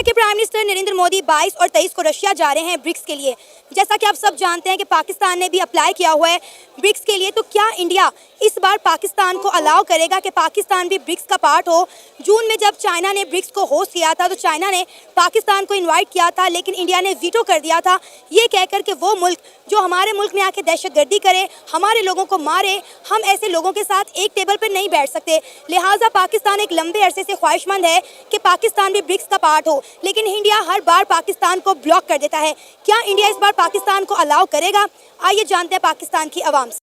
India के prime minister Narendra Modi 22 और 23 को रशिया जा रहे हैं ब्रिक्स के लिए। जैसा कि आप सब जानते हैं कि पाकिस्तान ने भी अप्लाई किया हुआ है ब्रिक्स के लिए, तो क्या इंडिया इस बार पाकिस्तान को अलाउ करेगा कि पाकिस्तान भी ब्रिक्स का पार्ट हो? जून में जब चाइना ने ब्रिक्स को होस्ट किया था तो चाइना ने पाकिस्तान को इन्वाइट किया था, लेकिन इंडिया ने वीटो कर दिया था, ये कहकर कि वो मुल्क जो हमारे मुल्क में आके दहशतगर्दी करे, हमारे लोगों को मारे, हम ऐसे लोगों के साथ एक टेबल पर नहीं बैठ सकते। लिहाजा पाकिस्तान एक लंबे अरसे से ख्वाहिशमंद है कि पाकिस्तान भी ब्रिक्स का पार्ट हो, लेकिन इंडिया हर बार पाकिस्तान को ब्लॉक कर देता है। क्या इंडिया इस बार पाकिस्तान को अलाउ करेगा? आइए जानते हैं पाकिस्तान की आवाम से।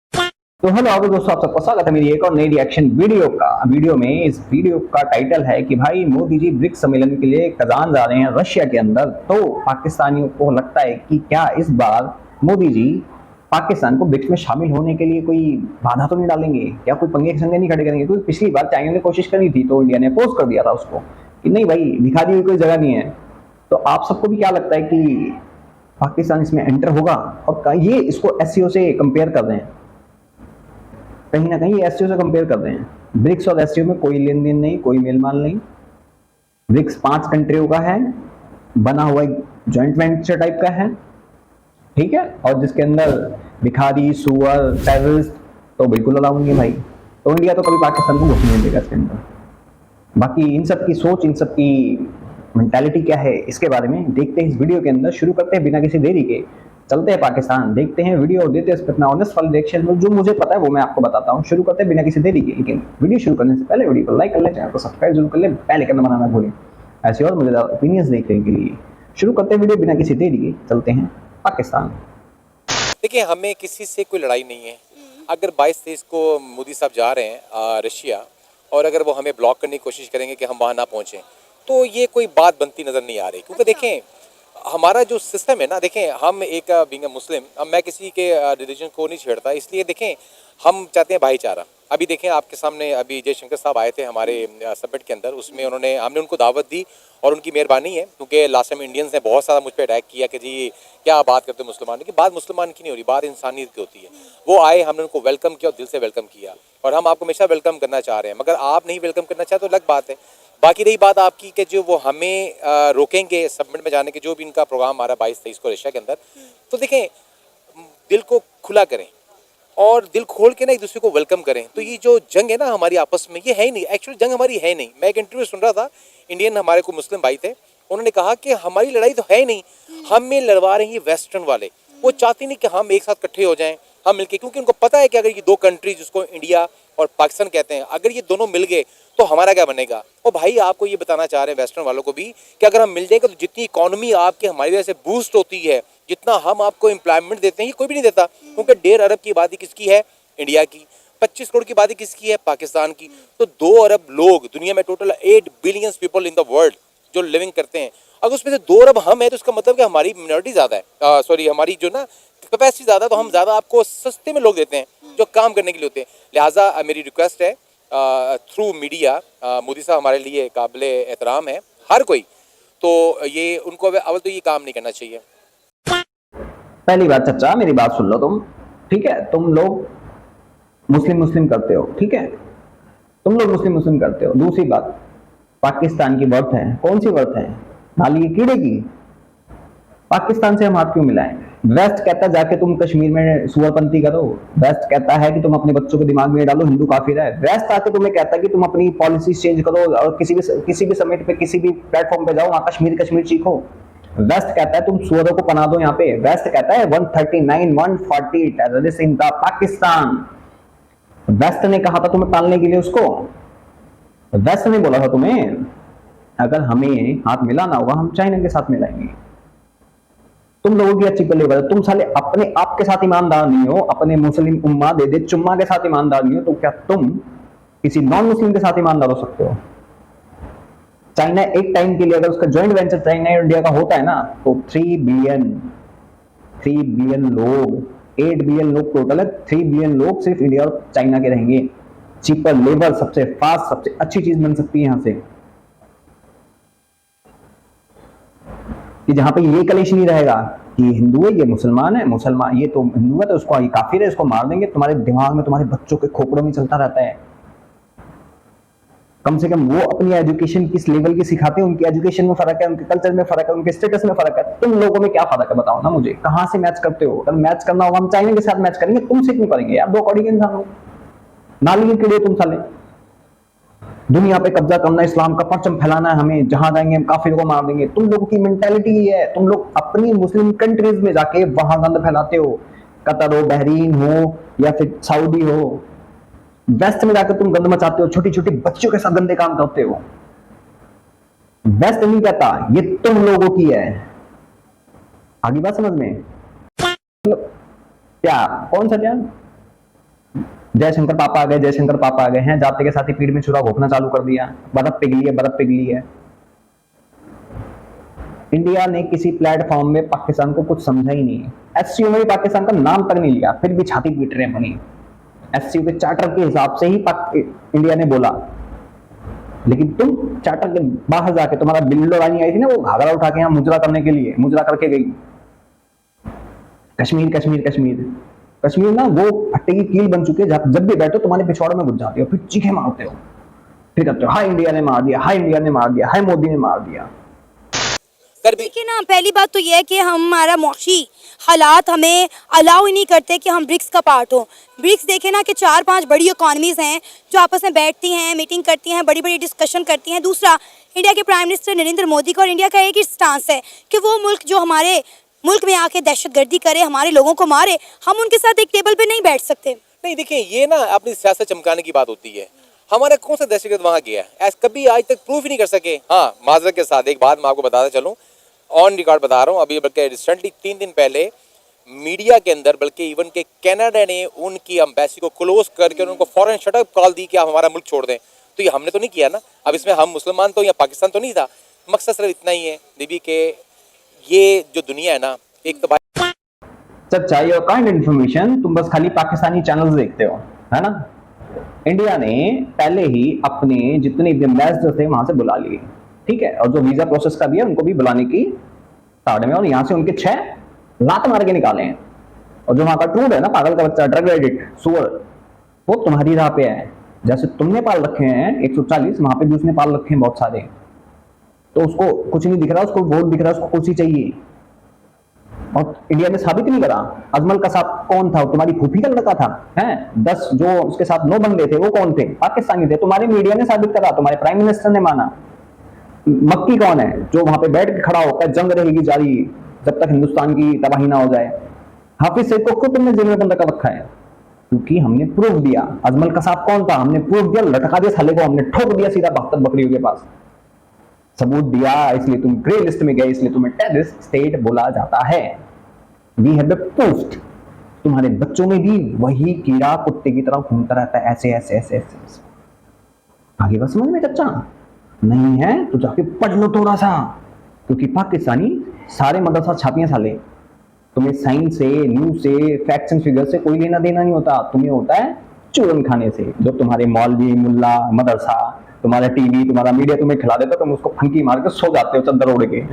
तो हेलो दोस्तों, आप सबका स्वागत है मेरी एक और नई रिएक्शन वीडियो में। इस वीडियो का टाइटल है कि भाई मोदी जी ब्रिक्स सम्मेलन के लिए कजान जा रहे हैं रशिया के अंदर। तो पाकिस्तानियों को लगता है कि क्या इस बार मोदी जी पाकिस्तान को ब्रिक्स में शामिल होने के लिए कोई बाधा तो नहीं डालेंगे, क्या कोई पंगे के संगे नहीं खड़े करेंगे? क्योंकि पिछली बार चाइना ने कोशिश करी थी तो इंडिया ने अपोज कर दिया था उसको कि नहीं भाई, भिखारी हुई कोई जगह नहीं है। तो आप सबको भी क्या लगता है कि पाकिस्तान इसमें एंटर होगा? और ये इसको एससीओ से कंपेयर कर रहे हैं, कहीं ना कहीं एससीओ से कंपेयर कर रहे हैं। ब्रिक्स और एससीओ में कोई लेन देन नहीं, कोई मेलमाल नहीं। ब्रिक्स 5 कंट्रियों का है, बना हुआ एक जॉइंट वेंचर टाइप का है, ठीक है, और जिसके अंदर भिखारी, सुअर, टेररिस्ट तो बिल्कुल अलाउ नहीं है भाई। तो इंडिया तो कभी पाकिस्तान को घुसने नहीं देगा इसके अंदर। बाकी इन सब की सोच, इन सब की मेंटालिटी क्या है, इसके बारे में देखते हैं इस वीडियो के अंदर। शुरू करते हैं बिना किसी देरी के, चलते हैं पाकिस्तान, देखते हैं वीडियो और देते हैं इस पर अपना ऑनेस्ट वाला रिएक्शन। जो मुझे पता है वो मैं आपको बताता हूँ। शुरू करते हैं बिना किसी देरी के, लेकिन वीडियो शुरू करने से पहले वीडियो को लाइक कर लें, चैनल को सब्सक्राइब जरूर कर लें, बेल आइकन दबाना ना भूलें ऐसे और मजेदार ओपिनियंस देखने के लिए। शुरू करते हैं वीडियो बिना किसी देरी के, चलते हैं पाकिस्तान। देखिए, हमें किसी से कोई लड़ाई नहीं है। अगर 22-23 को मोदी साहब जा रहे हैं रशिया, और अगर वो हमें ब्लॉक करने की कोशिश करेंगे कि हम वहाँ ना पहुँचें, तो ये कोई बात बनती नज़र नहीं आ रही। क्योंकि देखें, हमारा जो सिस्टम है ना, देखें, हम एक बीइंग अ मुस्लिम, अब मैं किसी के रिलीजन को नहीं छेड़ता, इसलिए देखें हम चाहते हैं भाईचारा। अभी देखें आपके सामने अभी जयशंकर साहब आए थे हमारे समिट के अंदर, उसमें हमने उनको दावत दी और उनकी मेहरबानी है, क्योंकि लास्ट टाइम इंडियंस ने बहुत सारा मुझ पर अटैक किया कि जी क्या बात करते हैं मुसलमान की। बात मुसलमान की नहीं हो रही, बात इंसानियत की होती है। वो आए, हमने उनको वेलकम किया और दिल से वेलकम किया, और हम आपको हमेशा वेलकम करना चाह रहे हैं। मगर आप नहीं वेलकम करना चाहते तो अलग बात है। बाकी रही बात आपकी कि जो वो हमें रोकेंगे समिट में जाने के, जो भी इनका प्रोग्राम हमारा 22-23 को रशिया के अंदर, तो देखें, दिल को खुला करें और दिल खोल के ना एक दूसरे को वेलकम करें। तो ये जो जंग है ना हमारी आपस में, ये है ही नहीं, एक्चुअली जंग हमारी है नहीं। मैं एक इंटरव्यू सुन रहा था, इंडियन हमारे को मुस्लिम भाई थे, उन्होंने कहा कि हमारी लड़ाई तो है नहीं, हमें लड़वा रहे हैं वेस्टर्न वाले। वो चाहते नहीं कि हम एक साथ इकट्ठे हो जाएं, हम मिलके, क्योंकि उनको पता है कि अगर ये 2 कंट्री जिसको इंडिया और पाकिस्तान कहते हैं, अगर ये दोनों मिल गए तो हमारा क्या बनेगा। और भाई आपको ये बताना चाह रहे हैं वेस्टर्न वालों को भी कि अगर हम मिल जाएंगे तो जितनी इकोनॉमी आपकी हमारी वजह से बूस्ट होती है, जितना हम आपको एम्प्लॉयमेंट देते हैं, ये कोई भी नहीं देता। क्योंकि 1.5 अरब की आबादी किसकी है? इंडिया की। 25 करोड़ की आबादी किसकी है? पाकिस्तान की। तो 2 अरब लोग दुनिया में, total 8 billion people in the world जो लिविंग करते हैं। अगर उसमें से 2 अरब हम है तो इसका मतलब कि हमारी मिनोरिटी ज़्यादा है, सॉरी हमारी जो ना कैपेसिटी ज़्यादा, तो हम ज़्यादा आपको सस्ते में लोग देते हैं जो काम करने के लिए होते हैं। लिहाजा मेरी रिक्वेस्ट है थ्रू मीडिया, मोदी साहब हमारे लिए काबिल एहतराम है हर कोई, तो ये उनको अवल तो ये काम नहीं करना चाहिए। पहली बात चचा, मेरी बात सुन लो तुम, ठीक है? तुम लोग मुस्लिम करते हो, ठीक है, तुम लोग मुस्लिम करते हो। दूसरी बात, पाकिस्तान की वर्थ है, कौन सी वर्थ है? नाली के कीड़े की। पाकिस्तान से हम हाथ क्यों मिलाएं? वेस्ट कहता है जाके तुम कश्मीर में सुअरपंती करो, वेस्ट कहता है कि तुम अपने बच्चों के दिमाग में डालो हिंदू काफिर है, वेस्ट आके तुम्हें कहता है कि तुम अपनी पॉलिसी चेंज करो और किसी भी समिट पे, किसी भी प्लेटफॉर्म पे जाओ, वहां कश्मीर सीखो। वेस्ट कहता है तुम सुअरों को पना दो यहाँ पे। वेस्ट कहता है 139, 140 terrorist in the Pakistan. West ने कहा था तुम्हें पालने के लिए उसको, वेस्ट ने बोला था तुम्हें अगर हमें हाथ मिलाना होगा हम चाइना के साथ मिलाएंगे। तुम लोगों की अच्छी पल्ले बात, तुम साले अपने आप के साथ ईमानदार नहीं हो, अपने मुस्लिम उम्मा दे दे चुम्मा के साथ ईमानदार नहीं हो, तो क्या तुम किसी नॉन मुस्लिम के साथ ईमानदार हो सकते हो? चाइना एक टाइम के लिए अगर उसका जॉइंट वेंचर चाइना और इंडिया का होता है ना, तो 3 बिलियन लोग, 8 बिलियन लोग टोटल है, 3 बिलियन लोग सिर्फ इंडिया और चाइना के रहेंगे। चीपर लेबर, सबसे फास्ट, सबसे अच्छी चीज बन सकती है यहां से, कि जहां पे ये कलेश नहीं रहेगा कि हिंदू है ये मुसलमान है, मुसलमान ये तो हिंदू है तो उसको ये काफिर है, इसको मार देंगे। तुम्हारे दिमाग में, तुम्हारे बच्चों के खोपड़ों में चलता रहता है। कम से कम वो अपनी एजुकेशन किस लेवल की सिखाते हैं, उनकी एजुकेशन में फर्क है, उनके कल्चर में फर्क है, उनके स्टेटस में फर्क है। तुम लोगों में क्या फर्क है बताओ ना मुझे, कहां से मैच करते हो? अगर मैच करना होगा हम चाइना के साथ मैच करेंगे, तुमसे क्यों करेंगे यार? दो कौड़ी के इंसान हो, नाली के कीड़े तुम साले। दुनिया पे कब्जा करना, इस्लाम का परचम फैलाना है हमें, जहां जाएंगे हम काफिरों को मार देंगे। तुम लोगों की मेंटालिटी ये है, तुम लोग अपनी मुस्लिम कंट्रीज में जाके वहां गंद फैलाते हो, कतर हो, बहरीन हो या फिर सऊदी हो, वेस्ट में जाकर तुम गंद मचाते हो, छोटी छोटी बच्चों के साथ गंदे काम करते हो। वेस्ट नहीं कहता, ये तुम लोगों की है। आगे बात समझ में? क्या कौन सा ध्यान? जयशंकर पापा आ गए, जयशंकर पापा आ गए हैं, जाते के साथ ही पीठ में छुरा घोपना चालू कर दिया, बर्फ पिघली है, बर्फ पिघली है। इंडिया ने किसी प्लेटफॉर्म में पाकिस्तान को कुछ समझा ही नहीं है। एससीओ में भी पाकिस्तान का नाम तक नहीं लिया, फिर भी छाती पीट रहे हैं बनी। एससीओ के चार्टर के हिसाब से ही इंडिया ने बोला, लेकिन तुम चार्टर के बाहर जाके, तुम्हारा बिल्लो रानी आई थी ना, वो घाघरा उठा के यहाँ मुजरा करने के लिए, मुजरा करके गई। कश्मीर कश्मीर कश्मीर कश्मीर ना वो फट्टे की कील बन चुके हैं, जब भी बैठो तुम्हारे पिछवाड़े में घुस जाते हो, फिर चीखे मारते हो, फिर कहते हो हाय इंडिया ने मार दिया, हाय इंडिया ने मार दिया, हाय मोदी ने मार दिया। देखिए ना, पहली बात तो ये है कि हमारा मौशी हालात हमें अलाउ ही नहीं करते कि हम ब्रिक्स का पार्ट हो। ब्रिक्स देखे ना कि 4-5 बड़ी इकॉनमीज हैं जो आपस में बैठती हैं, मीटिंग करती हैं, बड़ी बड़ी डिस्कशन करती हैं। दूसरा, इंडिया के प्राइम मिनिस्टर नरेंद्र मोदी का और इंडिया का एक ही स्टांस है कि वो मुल्क जो हमारे मुल्क में आके दहशतगर्दी करे, हमारे लोगों को मारे, हम उनके साथ एक टेबल पे नहीं बैठ सकते। नहीं देखिए, ये ना अपनी सियासत चमकाने की बात होती है। हमारा कौन सा दहशतगर्द वहां गया है, कभी आज तक प्रूफ ही नहीं कर सके। हाँ, माजरत के साथ एक बात मैं आपको बताता चलूँ, ऑन रिकॉर्ड बता रहा हूँ, अभी बल्कि रिसेंटली 3 दिन पहले मीडिया के अंदर, बल्कि इवन के कनाडा ने उनकी एम्बेसी को क्लोज करके उनको फॉरेन शटअप कॉल दी कि आप हमारा मुल्क छोड़ दें। तो ये हमने तो नहीं किया ना। अब इसमें हम मुसलमान तो या पाकिस्तान तो नहीं था, मकसद सिर्फ इतना ही है दीदी के ये जो दुनिया है ना, एक तो भाई सच्चाई और काइंड इन्फॉर्मेशन तुम बस खाली पाकिस्तानी चैनल्स देखते हो, है ना। इंडिया ने पहले ही अपने जितने भी एम्बेसडर थे वहां से बुला लिए, ठीक है, और जो वीजा प्रोसेस का भी है उनको भी बुलाने की ताड़ में, और यहाँ से उनके 6 लात मार के निकाले हैं। और जो वहां का ट्रूड है ना, पागल का बच्चा, ड्रग एडिक्ट, सुअर, वो तुम्हारी राह पे है। जैसे तुमने पाल रखे हैं 140, वहां पे भी उसने पाल रखे हैं बहुत सारे। तो उसको कुछ नहीं दिख रहा, उसको वोट दिख रहा है, उसको कुर्सी चाहिए। और इंडिया ने साबित नहीं करा। अजमल कसाब कौन था? तुम्हारी फूफी का लड़का था, हैं? 10 जो उसके साथ 9 बंदे थे वो कौन थे? पाकिस्तानी थे। तुम्हारे मीडिया ने साबित करा, तुम्हारे प्राइम मिनिस्टर ने माना। मक्की कौन है जो वहां पे बैठ के खड़ा होकर जंग रहेगी जारी जब तक हिंदुस्तान की तबाही ना हो जाए? हाफिज सईद को तुमने जेल में बंद कर रखा है, क्योंकि हमने प्रूफ दिया। अजमल कसाब कौन था? हमने प्रूफ दिया, लटका दिया साले को, हमने ठोक दिया सीधा 72 बकरियों के पास, सबूत दिया। इसलिए तुम ग्रे लिस्ट में गए, इसलिए तुम्हें टेररिस्ट स्टेट बोला जाता है। We have proof. तुम्हारे बच्चों में भी वही कीड़ा कुत्ते की तरह घूमता रहता है, ऐसे ऐसे ऐसे ऐसे। आगे बस समझ में कच्चा नहीं है तो जाके पढ़ लो थोड़ा सा, क्योंकि पाकिस्तानी सारे मदरसा छापियां साले। तुम्हें साइंस से, न्यूज से, फैक्ट्स एंड फिगर से कोई लेना देना नहीं होता। तुम्हें होता है चूरन खाने से, जो तुम्हारे मौलवी, मुल्ला, मदरसा, तुम्हारा टीवी, तुम्हारा मीडिया तुम्हें खिला देता, तुम उसको फंकी मार के सो जाते हो चद्दर ओढ़ के,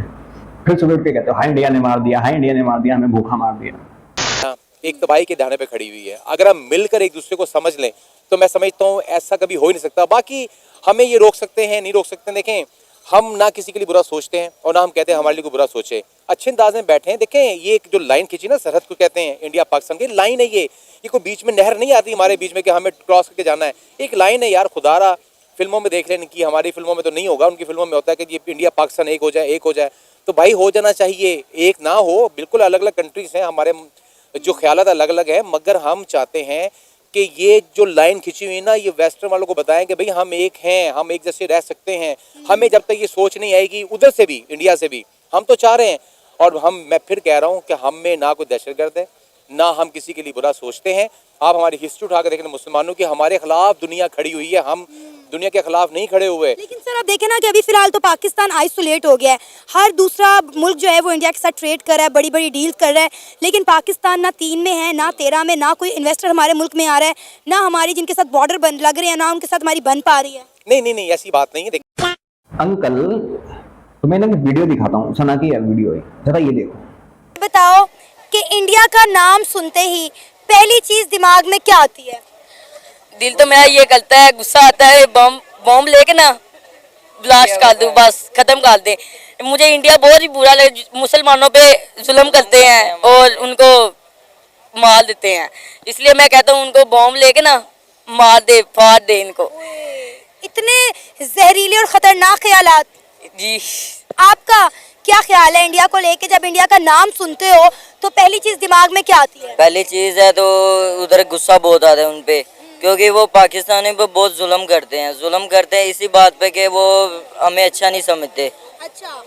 फिर सुबह उठ के कहते हो हाय इंडिया ने मार दिया, हाय इंडिया ने मार दिया, हमें भूखा मार दिया। एक तबाही के दाने पे खड़ी हुई है। अगर हम मिलकर एक दूसरे को समझ लें तो मैं समझता हूँ ऐसा कभी हो ही नहीं सकता। बाकी हमें ये रोक सकते हैं, नहीं रोक सकते। देखें, हम ना किसी के लिए बुरा सोचते हैं और ना हम कहते हैं हमारे लिए कोई बुरा सोचे। अच्छे अंदाज में बैठे हैं। देखें, ये एक जो लाइन खींची ना, सरहद को कहते हैं इंडिया पाकिस्तान की लाइन है। ये कोई बीच में नहर नहीं आती हमारे बीच में कि हमें क्रॉस करके जाना है। एक लाइन है यार, खुदारा फिल्मों में देख लें कि हमारी फिल्मों में तो नहीं होगा, उनकी फिल्मों में होता है कि ये इंडिया पाकिस्तान एक हो जाए, एक हो जाए। तो भाई हो जाना चाहिए, एक ना हो। बिल्कुल अलग अलग कंट्रीज हैं, हमारे जो ख्यालात अलग अलग हैं, मगर हम चाहते हैं कि ये जो लाइन खिंची हुई ना, ये वेस्टर्न वालों को बताएं कि भाई हम एक हैं, हम एक जैसे रह सकते हैं। हमें जब तक ये सोच नहीं आएगी उधर से भी, इंडिया से भी, हम तो चाह रहे हैं। और मैं फिर कह रहा हूँ कि हम में ना कोई दहशतगर्द है, ना हम किसी के लिए बुरा सोचते हैं। आप हमारी हिस्ट्री उठा कर देखें, मुसलमानों की हमारे खिलाफ दुनिया खड़ी हुई है, हम दुनिया के खिलाफ नहीं खड़े हुए। लेकिन सर आप देखें ना कि अभी फिलहाल तो पाकिस्तान आइसोलेट हो गया है। हर दूसरा मुल्क जो है वो इंडिया के साथ ट्रेड कर रहा है, बड़ी बड़ी डील कर रहा है। लेकिन पाकिस्तान ना 3 में है, ना 13 में, ना कोई इन्वेस्टर हमारे मुल्क में आ रहा है, ना हमारी जिनके साथ बॉर्डर बंद लग रहे हैं, ना उनके साथ हमारी बन पा रही है। नहीं, ऐसी बात नहीं है। अंकल, तुम्हें ना वीडियो दिखाता हूँ, सना की वीडियो है, जरा ये देखो। बताओ कि इंडिया का नाम सुनते ही पहली चीज दिमाग में क्या आती है? दिल तो मेरा ये करता है, गुस्सा आता है, बम बॉम्ब लेके ना ब्लास्ट कर दूं, बस खत्म कर दे। मुझे इंडिया बहुत ही बुरा लगे, मुसलमानों पे जुल्म करते हैं और उनको मार देते हैं, इसलिए मैं कहता हूँ उनको बॉम्ब लेके ना मार दे, फाड़ दे इनको। इतने जहरीले और खतरनाक ख्यालात। जी आपका क्या ख्याल है इंडिया को लेके? जब इंडिया का नाम सुनते हो तो पहली चीज दिमाग में क्या आती है? पहली चीज है तो उधर गुस्सा बहुत आता है उनपे, क्योंकि वो पाकिस्तानी पे बहुत जुल्म करते हैं इसी बात पे कि वो हमें अच्छा नहीं समझते। अच्छा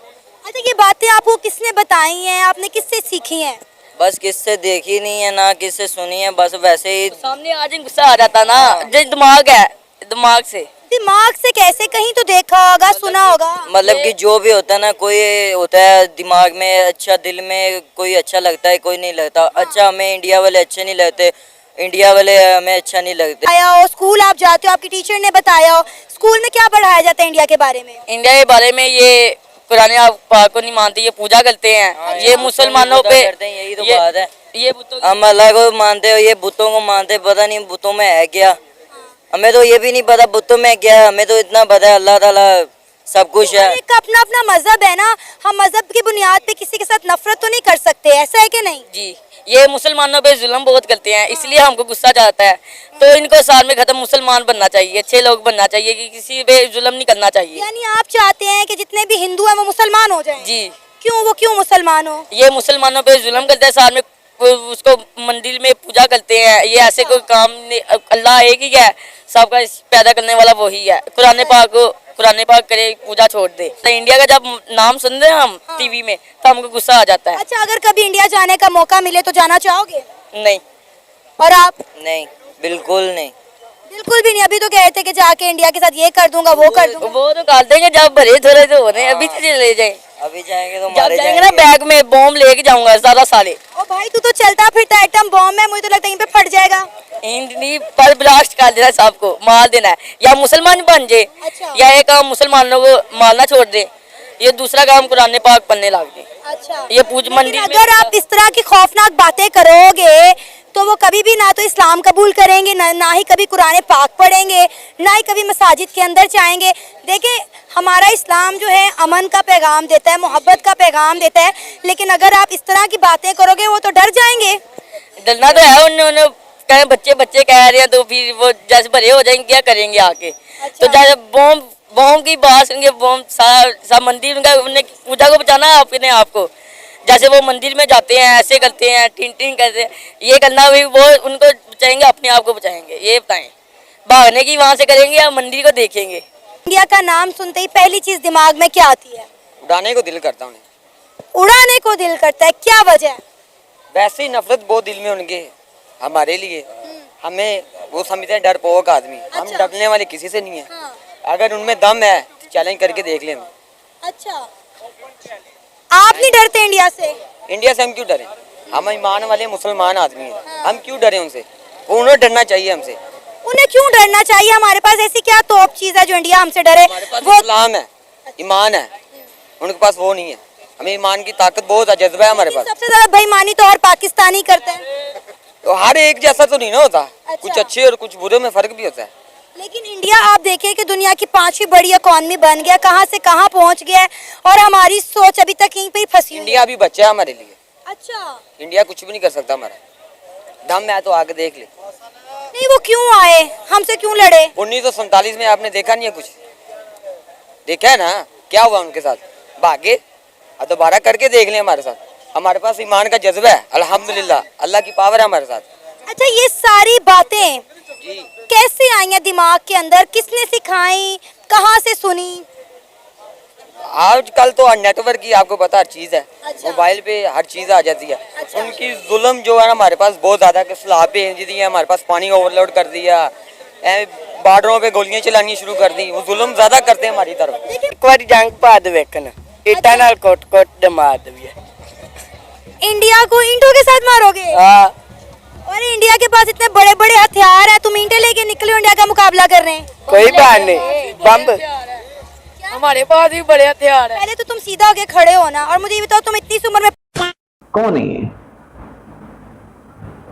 ये बातें आपको किसने बताई हैं? आपने किससे सीखी हैं? बस किससे देखी नहीं है ना किससे सुनी है, बस वैसे ही सामने आज गुस्सा आ जाता ना, जो दिमाग है दिमाग से। दिमाग से कैसे? कहीं तो देखा होगा, सुना होगा। मतलब कि जो भी होता है ना, कोई होता है दिमाग में अच्छा, दिल में कोई अच्छा लगता है, कोई नहीं लगता अच्छा। हमें इंडिया वाले अच्छे नहीं लगते, इंडिया वाले हमें अच्छा नहीं लगते। आया हो स्कूल आप जाते हो, आपकी टीचर ने बताया हो, स्कूल में क्या पढ़ाया जाता है इंडिया के बारे में? इंडिया के बारे में ये पुराने पाक को नहीं मानते, ये पूजा करते हैं, ये मुसलमानों पे यही तो बात है। ये हम अल्लाह को मानते हो, ये बुतों को मानते, पता नहीं बुतों में है क्या, हमें तो ये भी नहीं पता बुतों में क्या है, हमें तो इतना पता है अल्लाह ताला सब कुछ है। एक अपना अपना मजहब है ना, हम मजहब की बुनियाद पे किसी के साथ नफरत तो नहीं कर सकते, ऐसा है कि नहीं? जी, ये मुसलमानों पे जुल्म बहुत करते हैं, इसलिए हमको गुस्सा जाता है, तो इनको साल में खत्म मुसलमान बनना चाहिए, अच्छे लोग बनना चाहिए, कि किसी पे जुल्म नहीं करना चाहिए। यानी आप चाहते हैं कि जितने भी हिंदू हैं वो मुसलमान हो जाएं? जी। क्यों? वो क्यों मुसलमान हो? ये मुसलमानों पे जुल्म करते हैं, साल में उसको मंदिर में पूजा करते हैं, ये ऐसे कोई काम नहीं, अल्लाह एक ही है, सबका पैदा करने वाला वही है। कुरान पाक करे पूजा छोड़ दे। तो इंडिया का जब नाम सुनते हैं हम टीवी में तो हमको गुस्सा आ जाता है। अच्छा अगर कभी इंडिया जाने का मौका मिले तो जाना चाहोगे? नहीं। और आप? नहीं, बिल्कुल नहीं। बिल्कुल भी नहीं। अभी तो कहे थे कि जाके इंडिया के साथ ये कर दूंगा वो कर दूंगा। वो तो कर देंगे जब भरे थोड़े तो हो रहे हैं, अभी तो चले जाए, अभी जाएंगे तो मारे जाएंगे ना, बैग में बॉम्ब लेके जाऊंगा सारा साले। ओ भाई तू तो चलता फिरता एटम बॉम्ब है, मुझे तो लगता है यहीं पे फट जाएगा। नहीं, पर ब्लास्ट कर देना है, सबको मार देना है, या मुसलमान बन जाए। अच्छा। या एक काम मुसलमानों को मारना छोड़ दे, ये दूसरा काम कुरान पाक पढ़ने लग जाए। अच्छा। ये पूज मंदिर में अगर आप इस तरह की खौफनाक बातें करोगे तो वो कभी भी ना तो इस्लाम कबूल करेंगे, ना ही कभी कुरान पाक पढ़ेंगे, ना ही कभी मसाजिद के अंदर जाएंगे। देखिए हमारा इस्लाम जो है अमन का पैगाम देता है, मोहब्बत का पैगाम देता है, लेकिन अगर आप इस तरह की बातें करोगे वो तो डर जाएंगे। डरना तो है, उन्होंने कहे बच्चे कह रहे हैं तो फिर वो जैसे भरे हो जाएंगे क्या करेंगे आके। अच्छा। तो जैसे बॉम्ब की बात सुनेंगे, बॉम्ब सा मंदिर उनका पूजा को बचाना है अपने आप को, जैसे वो मंदिर में जाते हैं ऐसे करते हैं, टिन करते हैं, ये करना भी वो उनको बचाएंगे, अपने आप को बचाएंगे। ये बताएं भागने की वहाँ से करेंगे या मंदिर को देखेंगे? इंडिया का नाम सुनते ही पहली चीज दिमाग में क्या आती है? उड़ाने को दिल करता उन्हें। उड़ाने को दिल करता है, क्या वजह है? वैसे ही नफरत बहुत दिल में उनके हमारे लिए, हमें वो समझते हैं डरपोक आदमी, हम अच्छा। डरने वाले किसी से नहीं है। हाँ। अगर उनमें दम है तो चैलेंज करके देख लें। अच्छा आप नहीं डरते इंडिया से? इंडिया से हम क्यों डरें? हम ईमान वाले मुसलमान आदमी हैं, हम क्यों डरें उनसे? उन्हें डरना चाहिए हमसे। उन्हें क्यों डरना चाहिए? हमारे पास ऐसी क्या तोप चीज है जो इंडिया हमसे डरे? हमारे पास इस्लाम है, ईमान है, उनके पास वो नहीं है। हमें ईमान की ताकत बहुत है, जज्बा है हमारे पास। सबसे ज्यादा बेईमानी तो हर पाकिस्तानी करता है। तो हर एक जैसा तो नहीं ना होता, अच्छा। कुछ अच्छे और कुछ बुरे में फर्क भी होता है। लेकिन इंडिया आप देखिए कि दुनिया की 5वीं बड़ी इकॉनमी बन गया, कहाँ से कहाँ पहुँच गया है, और हमारी सोच अभी तक यहीं पे ही फंसी हुई है। इंडिया अभी बच्चा है हमारे लिए। अच्छा। इंडिया कुछ भी नहीं कर सकता हमारा, दम है तो आगे देख ले। नहीं वो क्यों आए, हमसे क्यों लड़े? 1947 में आपने देखा नहीं है कुछ? देखा है ना क्या हुआ उनके साथ? भागे, अब दोबारा करके देख लें हमारे साथ। हमारे पास ईमान का जज्बा है, अल्हम्दुलिल्लाह, अल्लाह की पावर है हमारे साथ। अच्छा ये सारी बातें कैसे आई हैं दिमाग के अंदर? किसने सिखाई, कहाँ से सुनी? आजकल तो नेटवर्क की आपको पता हर चीज है। अच्छा। मोबाइल पे हर चीज आ जाती है। अच्छा। उनकी जुल्म जो है ना हमारे पास बहुत ज्यादा, सलाब पे दी है, हमारे पास पानी ओवरलोड कर दिया, बार्डरों पे गोलियां चलानी शुरू कर दी। वो जुल्म ज्यादा करते हैं हमारी तरफ। एक बार जंग पा दे वेखन इटा नाल कोट मार दे। इंडिया को ईंटों के साथ मारोगे? हाँ। और इंडिया के पास इतने बड़े बड़े हथियार है, तुम ईंटें लेके निकले हो इंडिया का मुकाबला करने? कोई बात नहीं, बम्ब हमारे पास भी बड़े हथियार है। पहले तो तुम सीधा होके खड़े हो ना, और मुझे ये बताओ तुम इतनी सी उम्र में कौन है ये?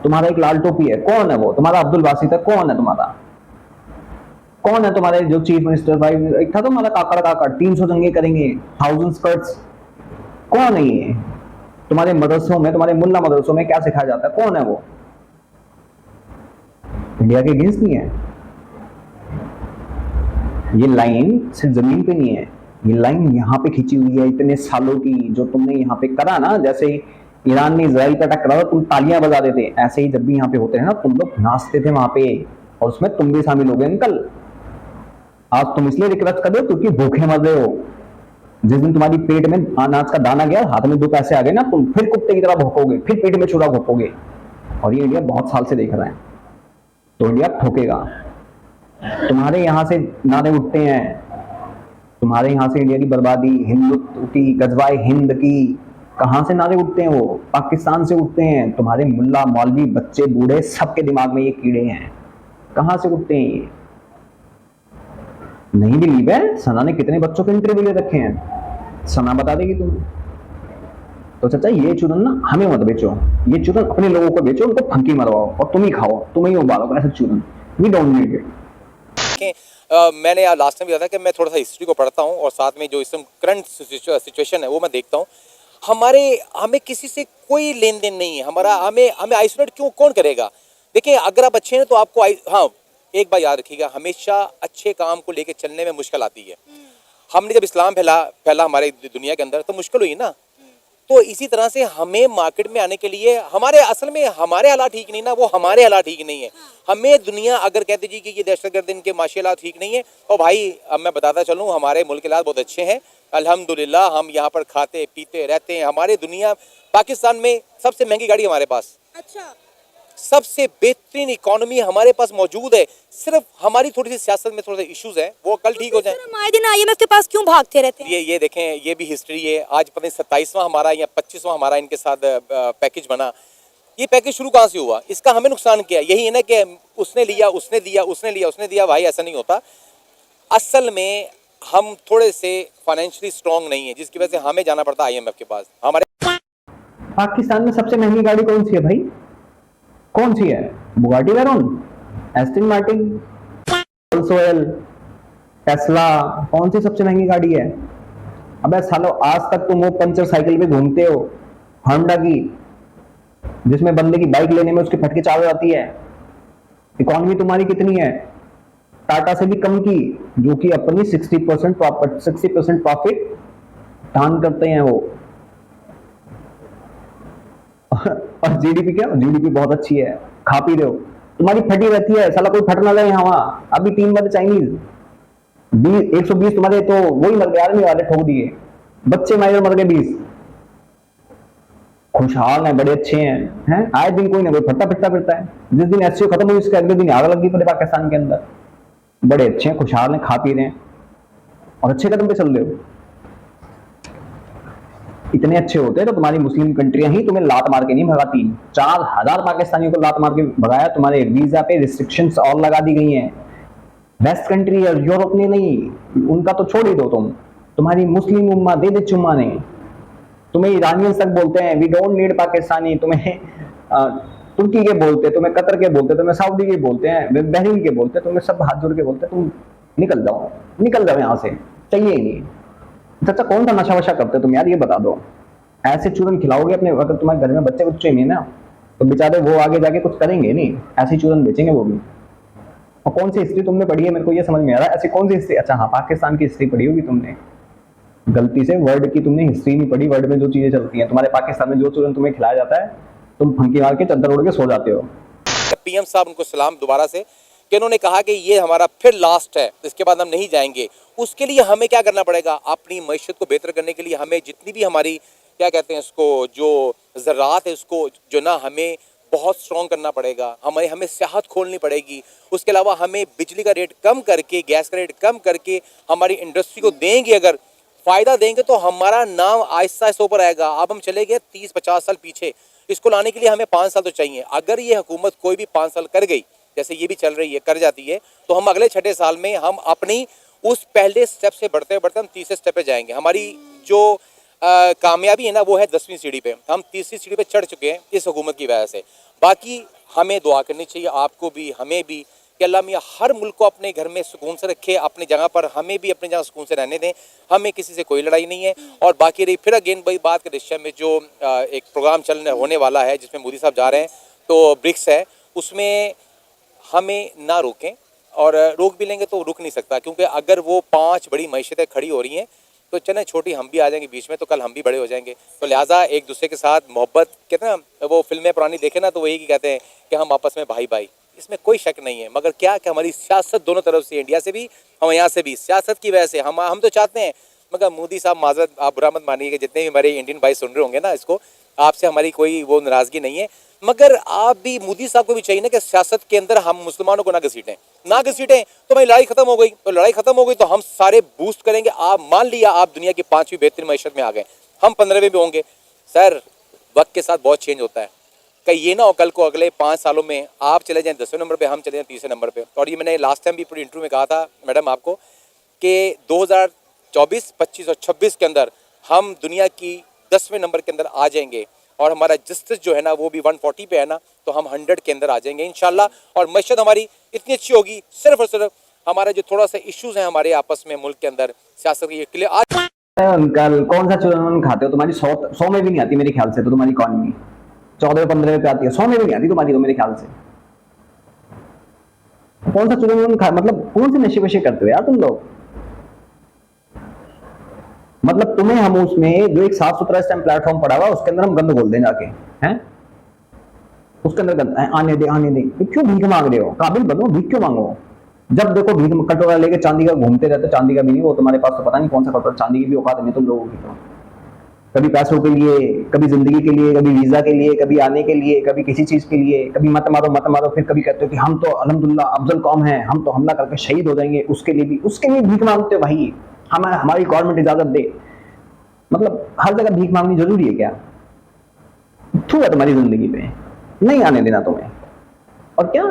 तुम्हारा एक लाल टोपी है, कौन है वो? तुम्हारा अब्दुल बासित है, कौन है तुम्हारा? कौन है तुम्हारे जो चीफ मिनिस्टर भाई? एक था तुम्हारा काकड़ 300 जंगे करेंगे, 1000 स्कर्ट्स। कौन है ये? तुम्हारे मदरसों में, तुम्हारे मुल्ला मदरसों में क्या सिखाया जाता है? कौन है वो? इंडिया के अगेंस्ट नहीं है। ये लाइन सिर्फ जमीन पे नहीं है, ये लाइन यहाँ पे खींची हुई है इतने सालों की। जो तुमने यहाँ पे करा ना, जैसे ईरान ने इजराइल का अटैक करा, तुम तालियां बजा देते, ऐसे ही जब भी यहाँ पे होते हैं ना, तुम लोग नाचते थे वहां पे, और उसमें तुम भी शामिल हो गए अंकल। आज तुम इसलिए रिक्वेस्ट कर रहे हो क्योंकि भूखे मर रहे हो। जिस दिन तुम्हारी पेट में अनाज का दाना गया, हाथ में 2 पैसे आ गए ना, तुम फिर कुत्ते की तरह भूकोगे, फिर पेट में छुरा भूकोगे। और ये इंडिया बहुत साल से देख रहा है, तो इंडिया ठोकेगा। तुम्हारे यहां से नारे उठते हैं, तुम्हारे यहां से इंडिया की बर्बादी, हिंदुत्व की, गजवाए हिंद की, कहां से नारे उठते हैं? वो पाकिस्तान से उठते हैं। तुम्हारे मुल्ला मौलवी बच्चे बूढ़े सबके दिमाग में ये कीड़े हैं। कहां से उठते हैं ये? नहीं बिलीव है? सना ने कितने बच्चों के इंटरव्यू ले रखे हैं, सना बता देगी तुम्हें। तो चाचा ये चूरन ना हमें मत बेचो, ये चूरन अपने लोगों को बेचो, उनको फंकी मरवाओ और तुम ही खाओ, तुम ही उबालो ऐसे चूरन। We don't need it. मैंने यार लास्ट टाइम भी बताया कि मैं थोड़ा सा हिस्ट्री को पढ़ता हूँ और साथ में जो इस करंट सिचुएशन है वो मैं देखता हूँ। हमें किसी से कोई लेन देन नहीं है, हमें आइसोलेट क्यों कौन करेगा? देखिए अगर आप अच्छे हैं तो आपको हाँ एक बात याद रखिएगा, हमेशा अच्छे काम को लेके चलने में मुश्किल आती है। हमने जब इस्लाम फैला हमारे दुनिया के अंदर तो मुश्किल हुई ना, तो इसी तरह से हमें मार्केट में आने के लिए असल में हमारे हालात ठीक नहीं ना, वो हमारे हालात ठीक नहीं है। हमें दुनिया अगर कहते जी कि ये दहशतगर्द इनके माशी हालात ठीक नहीं है, और भाई अब मैं बताता चलूँ हमारे मुल्क के हालात बहुत अच्छे हैं अल्हम्दुलिल्लाह। हम यहाँ पर खाते पीते रहते हैं। हमारे दुनिया पाकिस्तान में सबसे महंगी गाड़ी हमारे पास, अच्छा, सबसे बेहतरीन इकोनॉमी हमारे पास मौजूद है। सिर्फ हमारी थोड़ी सी सियासत में थोड़े से इश्यूज हैं, वो कल ठीक हो जाए। हम आए दिन IMF के पास क्यों भागते रहते हैं? ये देखें, ये भी हिस्ट्री है। आज पता नहीं 27वां हमारा या 25वां हमारा इनके साथ पैकेज बना। ये पैकेज शुरू कहाँ से हुआ? इसका हमें नुकसान किया। यही है ना कि उसने लिया, उसने दिया, उसने लिया, उसने दिया। भाई ऐसा नहीं होता। असल में हम थोड़े से फाइनेंशियली स्ट्रांग नहीं है, जिसकी वजह से हमें जाना पड़ता है IMF के पास। हमारे पाकिस्तान में सबसे महंगी गाड़ी कौन सी है भाई? कौन सी है? Bugatti Veyron, Aston Martin, roles-royal, Tesla, कौन सी सबसे महंगी गाड़ी है? अबे सालो आज तक तुम वो पंचर साइकिल पे घूमते हो, होंडा की, जिसमें बंदे की बाइक लेने में उसकी फटके चाल जाती है। इकोनॉमी तुम्हारी कितनी है? टाटा से भी कम की, जो कि अपनी 60% प्रॉफिट दान करते हैं वो। और जीडीपी क्या? जीडीपी बहुत अच्छी है, खा पी रहे हो। तुम्हारी फटी रहती है, साला कोई फट ना ले यहाँ वहां। अभी 3 बजे चाइनीज 120 तुम्हारे तो वही मर गए, आर्मी वाले ठोक दिए, बच्चे माइनर मर गए 20। खुशहाल है, बड़े अच्छे हैं। आए दिन कोई ना कोई फटता फिरता फिरता है। जिस दिन एससीओ खत्म हुई उसके अगले दिन आग लगी पूरे पाकिस्तान के अंदर। बड़े अच्छे हैं, खुशहाल हैं, खा पी रहे हैं और अच्छे कदम पे चल रहे हो। इतने अच्छे होते तो तुम्हारी मुस्लिम कंट्रियां ही तुम्हें लात मार के नहीं भगाती। 4000 पाकिस्तानियों को लात मार के भगाया। तुम्हारे वीजा पे रिस्ट्रिक्शंस और लगा दी गई हैं। वेस्ट कंट्री और यूरोप ने नहीं, उनका तो छोड़ ही दो। तुम्हारी मुस्लिम उम्मा दे दे चुम्मा ने। तुम्हें ईरानियंस तक बोलते हैं वी डोंट नीड पाकिस्तानी। तुम्हें तुर्की के बोलते, तुम्हें कतर के बोलते, तुम्हें सऊदी के बोलते हैं, बहरीन के बोलते, तुम्हें सब हाथ जोड़ के बोलते तुम निकल जाओ यहाँ से, चाहिए ही नहीं। चाचा कौन सा नशा वशा करते तुम यार, ये बता दो। ऐसे चूरन खिलाओगे अपने, अगर तुम्हारे घर में बच्चे नहीं ना, तो बेचारे वो आगे जाके कुछ करेंगे नहीं, ऐसे चूरन बेचेंगे वो भी। और कौन सी हिस्ट्री तुमने पढ़ी है, मेरे को ये समझ में आ रहा है। ऐसी कौन सी हिस्ट्री? अच्छा हाँ, पाकिस्तान की हिस्ट्री पढ़ी होगी तुमने, गलती से वर्ल्ड की तुमने हिस्ट्री नहीं पढ़ी। वर्ल्ड में जो चीजें चलती हैं, तुम्हारे पाकिस्तान में जो चूरन तुम्हें खिलाया जाता है, तुम फंकी मार के चद्दर उड़ के सो जाते हो। PM साहब उनको सलाम दोबारा से कि उन्होंने कहा कि ये हमारा फिर लास्ट है, इसके बाद हम नहीं जाएंगे। उसके लिए हमें क्या करना पड़ेगा? अपनी मईशत को बेहतर करने के लिए हमें जितनी भी हमारी क्या कहते हैं इसको, जो ज़राअत है उसको जो ना हमें बहुत स्ट्रॉन्ग करना पड़ेगा। हमें सियाहत खोलनी पड़ेगी। उसके अलावा हमें बिजली का रेट कम करके, गैस का रेट कम करके हमारी इंडस्ट्री को देंगे, अगर फ़ायदा देंगे तो हमारा नाम आहिस्ता आहिस्ता ऊपर आएगा। अब हम चले गए 30-50 साल पीछे, इसको लाने के लिए हमें 5 साल तो चाहिए। अगर ये हुकूमत कोई भी 5 साल कर गई, जैसे ये भी चल रही है, कर जाती है, तो हम अगले 6 साल में हम अपनी उस पहले स्टेप से बढ़ते बढ़ते हम तीसरे स्टेप पे जाएंगे। हमारी जो कामयाबी है ना, वो है 10वीं सीढ़ी पे। हम तीसरी सीढ़ी पे चढ़ चुके हैं इस हुकूमत की वजह से। बाकी हमें दुआ करनी चाहिए, आपको भी हमें भी, कि अल्लाह मियाँ हर मुल्क को अपने घर में सुकून से रखे, अपनी जगह पर हमें भी अपनी जगह सुकून से रहने दें। हमें किसी से कोई लड़ाई नहीं है। और बाकी रही फिर अगेन भाई बात के रशिया में जो एक प्रोग्राम होने वाला है जिसमें मोदी साहब जा रहे हैं, तो ब्रिक्स है, उसमें हमें ना रोकें, और रोक भी लेंगे तो रुक नहीं सकता, क्योंकि अगर वो 5 बड़ी मईशतें खड़ी हो रही हैं तो चलें छोटी हम भी आ जाएंगे बीच में, तो कल हम भी बड़े हो जाएंगे। तो लिहाजा एक दूसरे के साथ मोहब्बत, कहते हैं ना वो फिल्में पुरानी देखे ना, तो वही की कहते हैं कि हम आपस में भाई भाई, इसमें कोई शक नहीं है। मगर क्या कि हमारी सियासत दोनों तरफ से, इंडिया से भी हम यहाँ से भी, सियासत की वजह से हम तो चाहते हैं, मगर मोदी साहब माजरत आप बुरा मत मानिएगा, जितने भी हमारे इंडियन भाई सुन रहे होंगे ना इसको, आपसे हमारी कोई वो नाराज़गी नहीं है, मगर आप भी मोदी साहब को भी चाहिए ना कि सियासत के अंदर हम मुसलमानों को ना घसीटें तो भाई लड़ाई खत्म हो गई, तो लड़ाई खत्म हो गई तो हम सारे बूस्ट करेंगे। आप मान लिया आप दुनिया की 5वीं बेहतरीन मईशत में आ गए, हम 15वें भी होंगे। सर वक्त के साथ बहुत चेंज होता है, कहीं ये ना हो कल को अगले 5 सालों में आप चले जाएं 10वें नंबर पे, हम चले जाएं 30वें नंबर पे। और ये मैंने लास्ट टाइम भी पूरी इंटरव्यू में कहा था मैडम आपको कि 2024, 25 और 26 के अंदर हम दुनिया की 10वें नंबर के अंदर आ जाएंगे, और हमारा जस्टिस जो है ना वो भी 140 पे है ना, तो हम 100 के अंदर आ जाएंगे इंशाल्लाह। और मईशत हमारी इतनी अच्छी होगी, सिर्फ और सिर्फ हमारा जो थोड़ा सा इश्यूज हैं हमारे आपस में मुल्क के अंदर सियासत के लिए। आज अंकल कौन सा चूरन खाते हो? तुम्हारी 100 में भी नहीं आती मेरे ख्याल से, तो तुम्हारी इकॉनमी 14-15 पे आती है, 100 में भी नहीं आती तुम्हारी, तो मेरे ख्याल से कौन सा चूरन खा, मतलब कौन से नशे वशे करते हो यार तुम लोग? मतलब तुम्हें हम उसमें जो एक साफ सुथरा इस टाइम प्लेटफॉर्म पड़ा हुआ उसके अंदर हम गंद बोल दें जाके, हैं उसके अंदर गंद आने दे। तो क्यों भीख मांग रहे हो? काबिल बनो, भीख क्यों मांगो? जब देखो भीख कटोरा लेके चांदी का घूमते रहते, चांदी का भी नहीं, वो तुम्हारे पास तो पता नहीं कौन सा कटोरा, चांदी की भी औकात नहीं तुम लोगों की। तो कभी पैसों के लिए, कभी जिंदगी के लिए, कभी वीजा के लिए, कभी आने के लिए, कभी किसी चीज के लिए, कभी मत मारो, फिर कभी कहते हो कि हम तो अल्हम्दुलिल्लाह अफजल कौम है, हम तो हमला करके शहीद हो जाएंगे, उसके लिए भीख मांगते हो भाई। हमारी गवर्नमेंट इजाजत दे, मतलब हर जगह भीख मांगनी जरूरी है क्या? थू है तुम्हारी जिंदगी पे, नहीं आने देना तुम्हें। और क्या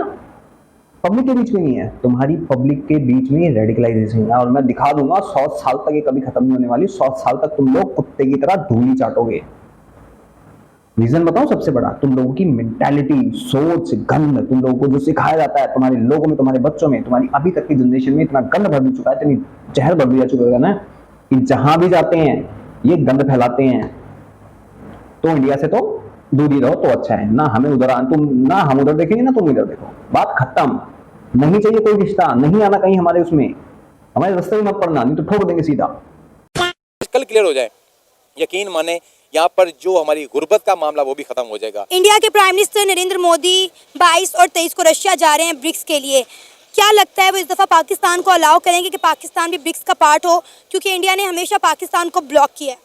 पब्लिक के बीच में नहीं है, तुम्हारी पब्लिक के बीच में रेडिकलाइजेशन है, और मैं दिखा दूंगा 100 साल तक ये कभी खत्म नहीं होने वाली। 100 साल तक तुम लोग कुत्ते की तरह धूली चाटोगे। रीजन बताऊं सबसे बड़ा, तुम लोगों की मेंटालिटी, सोच, गंद, तुम लोगों को जो सिखाया जाता है, तुम्हारे लोगों में, तुम्हारे बच्चों में, तुम्हारी अभी तक की जनरेशन में इतना गंद भर चुका है, इतनी जहर भर दिया चुका है ना, कि जहां भी जाते हैं ये गंद फैलाते हैं। तो इंडिया से तो दूर ही रहो तो अच्छा है ना, हमें उधर तुम ना हम उधर देखेंगे ना तुम इधर देखो, बात खत्म। नहीं चाहिए कोई रिश्ता, नहीं आना कहीं हमारे उसमें, हमारे रास्ते में मत पड़ना, नहीं तो ठोक देंगे सीधा। कल क्लियर हो जाए, यकीन माने यहाँ पर जो हमारी गुर्बत का मामला वो भी खत्म हो जाएगा। इंडिया के प्राइम मिनिस्टर नरेंद्र मोदी 22 और 23 को रशिया जा रहे हैं ब्रिक्स के लिए। क्या लगता है वो इस दफ़ा पाकिस्तान को अलाउ करेंगे कि पाकिस्तान भी ब्रिक्स का पार्ट हो, क्योंकि इंडिया ने हमेशा पाकिस्तान को ब्लॉक किया है?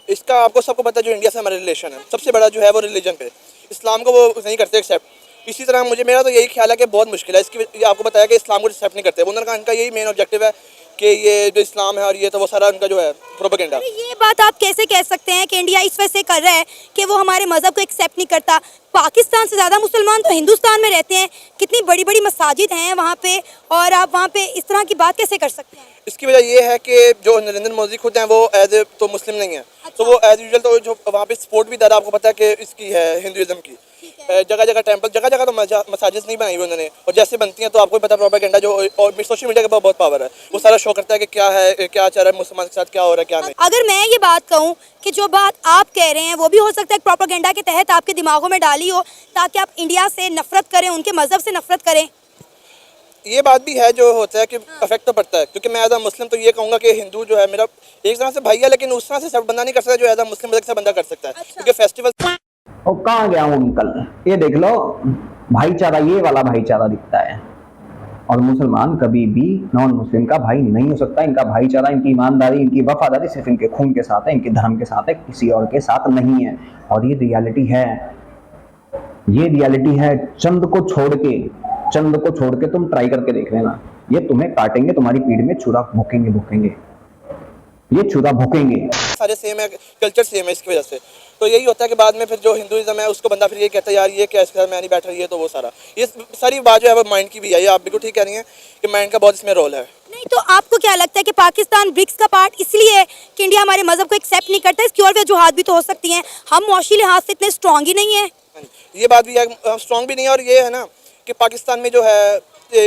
इसका आपको सबको पता है, जो इंडिया से हमारा रिलेशन है सबसे बड़ा जो है वो रिलीजन पे, इस्लाम को वो नहीं करते एक्सेप्ट। इसी तरह मेरा तो यही ख्याल है कि बहुत मुश्किल है इसकी, आपको बताया कि इस्लाम को एक्सेप्ट नहीं करते। उन्होंने इनका यही मेन ऑब्जेक्टिव है कि ये जो इस्लाम है और ये तो वो सारा उनका जो है प्रोपेगेंडा। ये बात आप कैसे कह सकते हैं कि इंडिया इस वजह से कर रहा है कि वो हमारे मजहब को एक्सेप्ट नहीं करता? पाकिस्तान से ज़्यादा मुसलमान तो हिंदुस्तान में रहते हैं, कितनी बड़ी बड़ी मसाजिद हैं वहाँ पे, और आप वहाँ पे इस तरह की बात कैसे कर सकते हैं? इसकी वजह ये है कि जो नरेंद्र मोदी खुद हैं वो एज ए तो मुस्लिम नहीं है। अच्छा। तो वो एज यूजुअल तो जो वहाँ पे सपोर्ट भी ज़्यादा आपको पता है कि इसकी है हिंदुइज्म की, जगह जगह टेंपल, जगह जगह तो मसाजिद नहीं बनाई हुई उन्होंने, और जैसे बनती हैं तो आपको पता प्रोपेगेंडा जो, और सोशल मीडिया का बहुत पावर है, वो सारा शो करता है कि क्या है, क्या चल रहा है मुसलमान के साथ, क्या हो रहा है क्या नहीं। अगर मैं ये बात कहूँ कि जो बात आप कह रहे हैं वो भी हो सकता है प्रोपेगेंडा के तहत आपके दिमागों में डाली हो, ताकि आप इंडिया से नफरत करें, उनके मजहब से नफरत करें। ये बात भी है जो होता है कि अफेक्ट तो पड़ता है, क्योंकि मैं एज अ मुस्लिम तो ये कहूँगा कि हिंदू जो है मेरा एक तरह से भाई है, लेकिन उस तरह से सब बंदा नहीं कर सकता जो एज अ मुस्लिम से बंदा कर सकता है। अच्छा। क्योंकि फेस्टिवल और कहाँ गया हूँ अंकल, ये देख लो भाईचारा, ये वाला भाईचारा दिखता है, और मुसलमान कभी भी नॉन मुस्लिम का भाई नहीं हो सकता। इनका भाईचारा, इनकी ईमानदारी, इनकी वफादारी सिर्फ इनके खून के साथ है, इनके धर्म के साथ है, किसी और के साथ नहीं है। और ये रियलिटी है, ये रियलिटी है। चंद को छोड़ के तुम ट्राई करके देख लेना, ये तुम्हें काटेंगे, तुम्हारी पीठ में छुरा भोंकेंगे, ये छुरा भोंकेंगे। सारे सेम है, कल्चर सेम है, इसकी वजह से तो यही होता है कि बाद में फिर जो हिंदुइज्म है उसको बंदा फिर ये कहता है यार ये क्या इसके साथ मैं नहीं बैठ रही है, तो वो सारा ये सारी बात जो है वो माइंड की भी है। ये आप बिल्कुल ठीक कह रही हैं कि माइंड का बहुत इसमें रोल है। नहीं तो आपको क्या लगता है कि पाकिस्तान ब्रिक्स का पार्ट इसलिए है कि इंडिया हमारे मजहब को एक्सेप्ट नहीं करता? इसकी और वजूहात भी तो हो सकती हैं, हम मुआशी लिहाज से इतने स्ट्रॉन्ग ही नहीं है। ये बात भी है, स्ट्रॉन्ग भी नहीं है, और ये है ना कि पाकिस्तान में जो है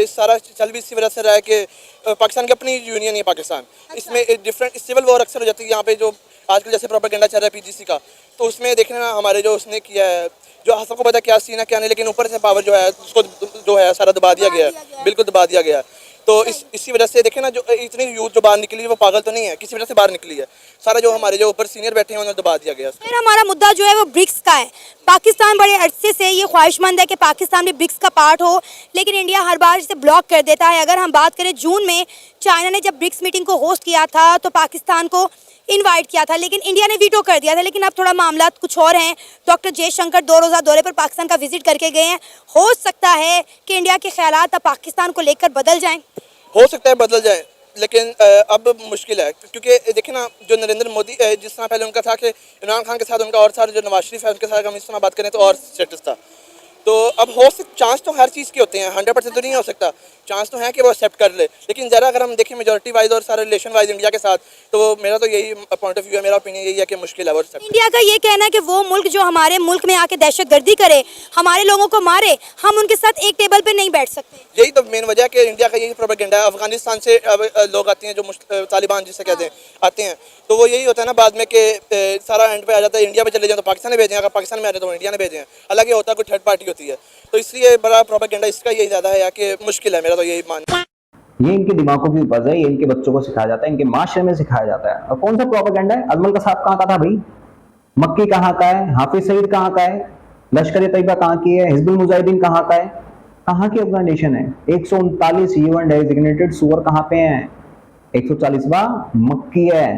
सारा चल भी इसी वजह से रहा है कि पाकिस्तान की अपनी यूनियन है पाकिस्तान, इसमें डिफरेंट सिविल वॉर अक्सर हो जाती है यहाँ पे। जो आजकल जैसे प्रोपेगेंडा चल रहा है पीजीसी का, तो उसमें देखने ना हमारे जो उसने किया है, जो सबको पता क्या सीन है क्या नहीं, लेकिन ऊपर से पावर जो है उसको जो है सारा दबा दिया गया है, बिल्कुल दबा दिया गया है। तो इसी वजह से देखें ना, जो इतनी यूथ जो बाहर निकली है वो पागल तो नहीं है, किसी वजह से बाहर निकली है। सारा जो हमारे जो ऊपर सीनियर बैठे हैं उन्हें दबा दिया गया। फिर हमारा मुद्दा जो है वो ब्रिक्स का है। पाकिस्तान बड़े अरसे से ये ख्वाहिशमंद है कि पाकिस्तान भी ब्रिक्स का पार्ट हो, लेकिन इंडिया हर बार इसे ब्लॉक कर देता है। अगर हम बात करें जून में चाइना ने जब ब्रिक्स मीटिंग को होस्ट किया था तो पाकिस्तान को इनवाइट किया था, लेकिन इंडिया ने वीटो कर दिया था। लेकिन अब थोड़ा मामला कुछ और हैं। डॉक्टर जयशंकर 2 रोज़ा दौरे पर पाकिस्तान का विजिट करके गए हैं। हो सकता है कि इंडिया के ख्यालात अब पाकिस्तान को लेकर बदल जाएं। हो सकता है बदल जाए, लेकिन अब मुश्किल है, क्योंकि देखिए ना, जो नरेंद्र मोदी जिस तरह पहले उनका था कि इमरान खान के साथ उनका और सारे जो नवाज शरीफ है उनके साथ हम इस तरह बात करें तो और स्टेटस था। तो अब हो सकता, चांस तो हर चीज़ के होते हैं, 100% तो नहीं हो सकता, चांस तो है कि वो एक्सेप्ट कर ले। लेकिन ज़रा अगर हम देखें मेजॉरिटी वाइज और सारे रिलेशन वाइज इंडिया के साथ, तो मेरा तो यही पॉइंट ऑफ व्यू है, मेरा ओपिनियन यही है कि मुश्किल है वो एक्सेप्ट। इंडिया का ये कहना है कि वो मुल्क जो हमारे मुल्क में आके दहशतगर्दी करे, हमारे लोगों को मारे, हम उनके साथ एक टेबल पे नहीं बैठ सकते। यही तो मेन वजह है कि इंडिया का यही प्रोपेगेंडा है। अफगानिस्तान से अब लोग आते हैं जो तालिबान जिसे कहते हैं आते हैं, तो वो यही होता है ना बाद में कि सारा एंड पे आ जाता है इंडिया पे चले जाए तो पाकिस्तान ने भेजे, अगर पाकिस्तान में आ जाए तो इंडिया ने भेजे हैं। अलग ये होता है कोई थर्ड पार्टी होती है, तो इसलिए बड़ा प्रोपेगेंडा इसका यही ज़्यादा है कि मुश्किल है, मेरा तो यही मानना। ये इनके दिमागों की उपज है, ये इनके बच्चों को सिखाया जाता है, इनके माशरे में सिखाया जाता है। और कौन सा प्रोपेगेंडा है? अजमल का साहब कहाँ का था भाई? मक्की कहाँ का है? हाफिज सईद कहाँ का है? लश्कर तैयबा कहाँ की है? हिजबुल मुजाहिदीन कहाँ का है? कहाँ की ऑर्गेनाइजेशन है? 139 UN डेजिग्नेटेड सुअर कहाँ पे हैं? 140वां मक्की है।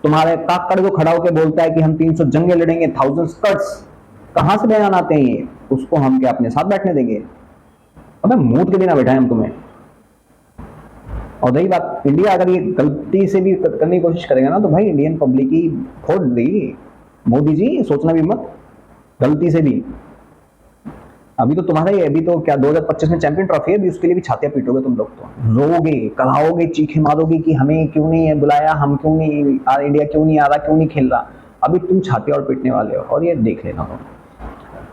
तुम्हारे काकड़ जो खड़ा होकर बोलता है कि हम 300 जंगे लड़ेंगे, 1000 स्कट्स, कहाँ से बयान आते हैं ये? उसको हम क्या अपने साथ बैठने देंगे? अबे मूड के बिना बैठा है हम तुम्हें। और रही बात, इंडिया अगर ये गलती से भी करने की कोशिश करेगा ना तो भाई इंडियन पब्लिक की फोड़ देगी। मोदी जी सोचना भी मत, गलती से भी। अभी तो तुम्हारा ही, अभी तो क्या 2025 में चैंपियन ट्रॉफी है, अभी उसके लिए भी छातियां पीटोगे तुम लोग, तो रोओगे, कराओगे, चीखे मारोगे कि हमें क्यों नहीं है बुलाया, हम क्यों नहीं, इंडिया क्यों नहीं आ रहा, क्यों नहीं खेल रहा। अभी तुम छातियां और पीटने वाले हो, और ये देख लेना तुम।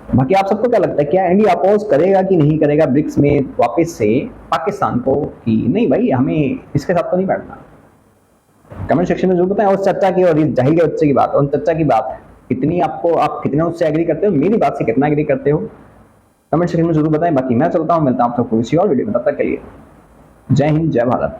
बाकी आप सबको क्या लगता है, क्या इंडिया अपोज करेगा कि नहीं करेगा ब्रिक्स में वापस से पाकिस्तान को, कि नहीं भाई हमें इसके साथ तो नहीं बैठना? कमेंट सेक्शन में जरूर बताएं। और चर्चा की, और जाहिर है बच्चे की बात, और चर्चा की बात कितनी आपको, आप कितना उससे एग्री करते हो, मेरी बात से कितना एग्री करते हो, कमेंट सेक्शन में जरूर बताएं। बाकी मैं चलता हूँ, मिलता हूँ आपको किसी और वीडियो में, तब तक के लिए जय हिंद, जय भारत।